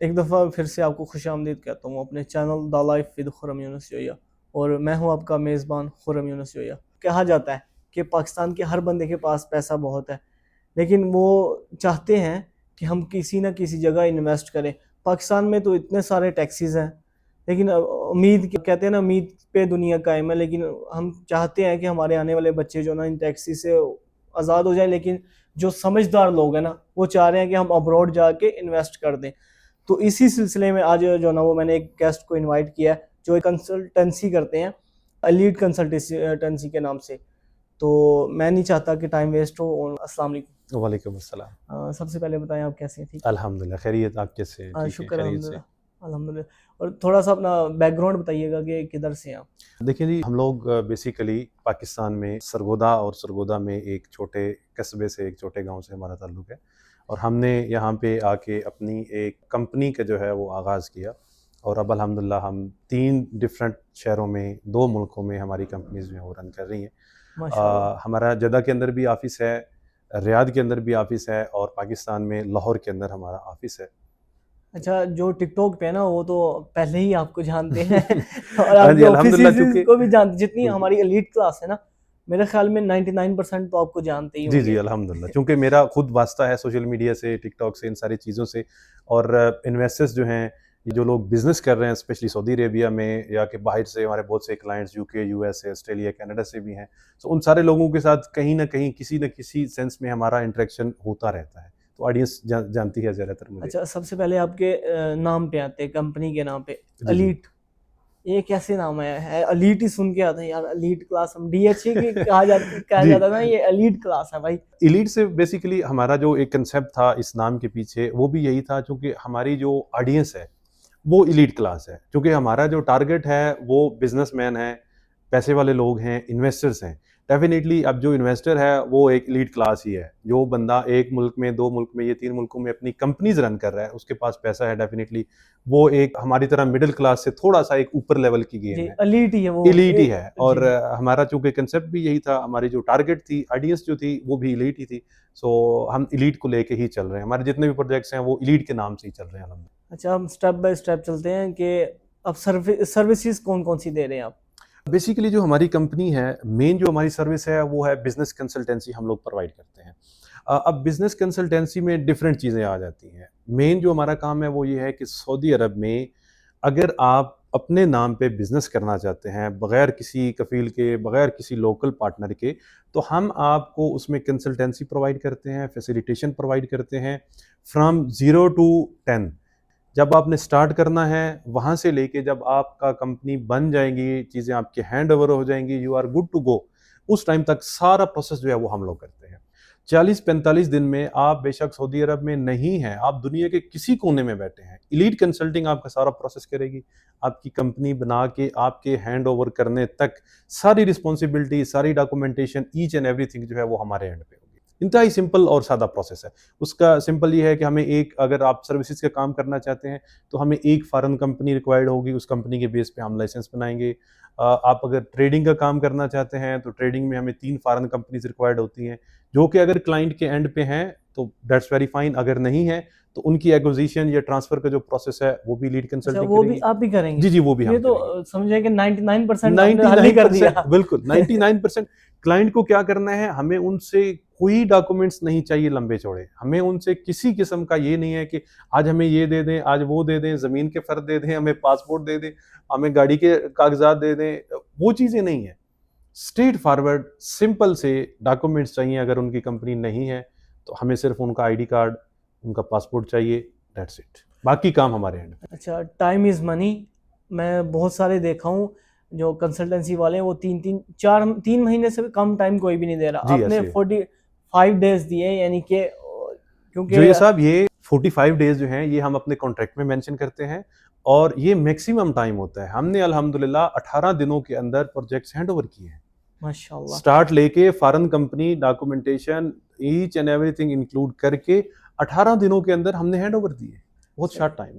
एक दफ़ा फिर से आपको खुशामदीद कहता हूँ अपने channel the life with Khurram Yunus Zoya, और मैं हूँ आपका मेज़बान खुर्रम यूनुस जोया। कहा जाता है कि पाकिस्तान के हर बंदे के पास पैसा बहुत है, लेकिन वो चाहते हैं कि हम किसी न किसी जगह इन्वेस्ट करें। पाकिस्तान में तो इतने सारे टैक्सेस हैं, लेकिन उम्मीद कहते हैं ना, उम्मीद पे दुनिया कायम है। लेकिन हम चाहते हैं कि हमारे आने वाले बच्चे जो ना इन टैक्सेस से आज़ाद हो जाएं, लेकिन जो समझदार लोग हैं ना, वो चाह रहे हैं कि हम अब्रॉड जाके इन्वेस्ट कर दें। तो इसी सिलसिले में आज जो ना वो मैंने एक गेस्ट को इनवाइट किया है जो एक कंसल्टेंसी करते हैं, एलीट कंसल्टेंसी के नाम से। तो मैं नहीं चाहता कि टाइम वेस्ट हो। अस्सलाम वालेकुम। वालेकुम अस्सलाम। सबसे पहले बताएं आप कैसे हैं? ठीक अल्हम्दुलिल्लाह खैरियत, आप कैसे हैं? ठीक है, शुक्र खैरियत से। अल्हम्दुलिल्लाह अल्हम्दुलिल्लाह। और थोड़ा सा अपना बैकग्राउंड बताइएगा कि किधर से हैं आप? देखिए जी, हम लोग बेसिकली पाकिस्तान में सरगोदा और सरगोदा में एक छोटे कस्बे से, एक छोटे गांव से हमारा ताल्लुक़ है, और हमने यहाँ पे आके अपनी एक कंपनी का जो है वो आगाज़ किया, और अब अल्हम्दुलिल्लाह हम 3 डिफरेंट शहरों में, 2 मुल्कों में हमारी कंपनीज़ जो हैं वो रन कर रही हैं। माशाल्लाह। हमारा जद्दा के अंदर भी ऑफ़िस है, रियाद के अंदर भी ऑफ़िस है, और पाकिस्तान में लाहौर के अंदर हमारा ऑफ़िस है। अच्छा, जो टिकटॉक पे है ना वो तो पहले ही आपको जानते हैं और हाँ आपके जी, अल्हम्दुलिल्लाह, ऑफिसेज चूँकि को भी जानते, जितनी बिल्कुल। हमारी एलीट क्लास है ना, मेरे ख्याल में 99% तो आपको जानते ही जी, जी, होंगे। अल्हम्दुलिल्लाह, चूँकि मेरा खुद वास्ता है सोशल मीडिया से, टिकटॉक से, इन सारी चीज़ों से, और इन्वेस्टर्स जो हैं, ये जो लोग बिज़नेस कर रहे हैं स्पेशली सऊदी अरेबिया में, या कि बाहर से हमारे बहुत से clients UK, US, Australia, Canada से भी हैं। तो उन सारे लोगों के साथ कहीं न कहीं, किसी न किसी सेंस में हमारा इंटरेक्शन होता रहता है। तो ऑडियंस जानती है ज़्यादातर मुझे। अच्छा, सबसे पहले आपके नाम पे आते हैं, कंपनी के नाम पे जी, जी। एलीट, ये कैसे नाम है? एलीट ही सुन के आता है यार, एलीट क्लास। हम डीएचए की कहा जी। जाता है ना, ये एलीट क्लास है भाई। एलीट से बेसिकली हमारा जो एक कंसेप्ट था इस नाम के पीछे, वो भी यही था, चूँकि हमारी जो ऑडियंस है वो एलीट क्लास है। क्योंकि हमारा जो टारगेट है वो बिजनेसमैन है, पैसे वाले लोग हैं, इन्वेस्टर्स हैं। डेफिनिटली अब जो इन्वेस्टर है वो एक एलीट क्लास ही है। जो बंदा 1 मुल्क में, 2 मुल्क में, या 3 मुल्कों में अपनी कंपनीज रन कर रहा है, उसके पास पैसा है, डेफिनिटली वो एक हमारी तरह मिडिल क्लास से थोड़ा-सा एक ऊपर लेवल की जी, गेम है। एलीट ही है वो। एलीट ही है, और जी। हमारा चूँकि कंसेप्ट भी यही था, हमारी जो टारगेट थी, ऑडियंस जो थी, वो भी एलीट ही थी। सो हम एलीट को लेके ही चल रहे हैं। हमारे जितने भी प्रोजेक्ट्स हैं वो एलीट के नाम से ही चल रहे हैं अल्हम्दुलिल्लाह। अच्छा, हम स्टेप बाय स्टेप चलते हैं कि अब सर्विसेज कौन कौन सी दे रहे हैं आप? बेसिकली जो हमारी कंपनी है, मेन जो हमारी सर्विस है वो है बिजनेस कंसल्टेंसी हम लोग प्रोवाइड करते हैं। अब बिजनेस कंसल्टेंसी में डिफरेंट चीज़ें आ जाती हैं। मेन जो हमारा काम है वो ये है कि सऊदी अरब में अगर आप अपने नाम पे बिजनेस करना चाहते हैं, बगैर किसी कफील के, बगैर किसी लोकल पार्टनर के, तो हम आपको उसमें कंसल्टेंसी प्रोवाइड करते हैं, फैसिलिटेशन प्रोवाइड करते हैं, फ्रॉम 0 टू 10। जब आपने स्टार्ट करना है, वहाँ से लेके जब आपका कंपनी बन जाएगी, चीज़ें आपके हैंड ओवर हो जाएंगी, you are good to go, उस टाइम तक सारा प्रोसेस जो है वो हम लोग करते हैं। 40-45 दिन में आप बेशक सऊदी अरब में नहीं हैं, आप दुनिया के किसी कोने में बैठे हैं, एलीट कंसल्टिंग आपका सारा प्रोसेस करेगी। आपकी कंपनी बना के आपके हैंड ओवर करने तक सारी रिस्पॉन्सिबिलिटी, सारी डॉक्यूमेंटेशन, ईच एंड एवरीथिंग जो है वो हमारे एंड पे होगी। इंतहाई सिंपल और सादा प्रोसेस है। उसका सिंपल ये है कि हमें एक, अगर आप सर्विसेज का काम करना चाहते हैं तो हमें एक फॉरेन कंपनी रिक्वायर्ड होगी, उस कंपनी के बेस पे हम लाइसेंस बनाएंगे। आप अगर ट्रेडिंग का काम करना चाहते हैं तो ट्रेडिंग में हमें 3 फॉरेन कंपनीज रिक्वायर्ड होती हैं, जो कि अगर क्लाइंट के एंड पे हैं तो दैट्स वेरी फाइन, अगर नहीं है तो उनकी एक्विजिशन या ट्रांसफर का जो प्रोसेस है वो भी लीड अच्छा, कंसल्टिंग वो भी करेगी। आप भी करेंगे? जी, जी, वो भी ये हम तो करेंगे। समझे कि 99% आपने हल ही कर 99% दिया। बिल्कुल, 99% क्लाइंट को क्या करना है, हमें उनसे कोई डॉक्यूमेंट्स नहीं चाहिए लंबे चौड़े। हमें उनसे किसी किस्म का ये नहीं है कि आज हमें ये दे दें, आज वो दे दें, ज़मीन के फ़र्द दे दें, हमें पासपोर्ट दे दें, हमें गाड़ी के कागज़ात दे दें, वो चीज़ें नहीं है। स्ट्रेट फॉरवर्ड सिंपल से डॉक्यूमेंट्स चाहिए। अगर उनकी कंपनी नहीं है तो हमें सिर्फ उनका आईडी कार्ड, उनका पासपोर्ट चाहिए, दैट्स इट। बाकी काम हमारे एंड पे। अच्छा, टाइम इज़ मनी। मैं बहुत सारे देखा हूँ जो कंसल्टेंसी वाले हैं, वो 3 महीने से कम टाइम कोई भी नहीं दे रहा। जी, आपने ऐसे 45 डेज दिए, यानी कि जो क्योंकि ये साहब, ये 45 डेज जो हैं ये हम अपने कॉन्ट्रैक्ट में मेंशन करते हैं, और ये मैक्सिमम टाइम होता है। हमने अल्हम्दुलिल्लाह 18 दिनों के अंदर प्रोजेक्ट्स हैंड ओवर किए हैं। माशाल्लाह। स्टार्ट लेके foreign company, documentation, each and everything include करके 18 दिनों के अंदर हमने हैंड ओवर दिए। बहुत अच्छा, शॉर्ट टाइम।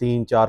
3 4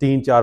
3 4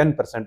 10%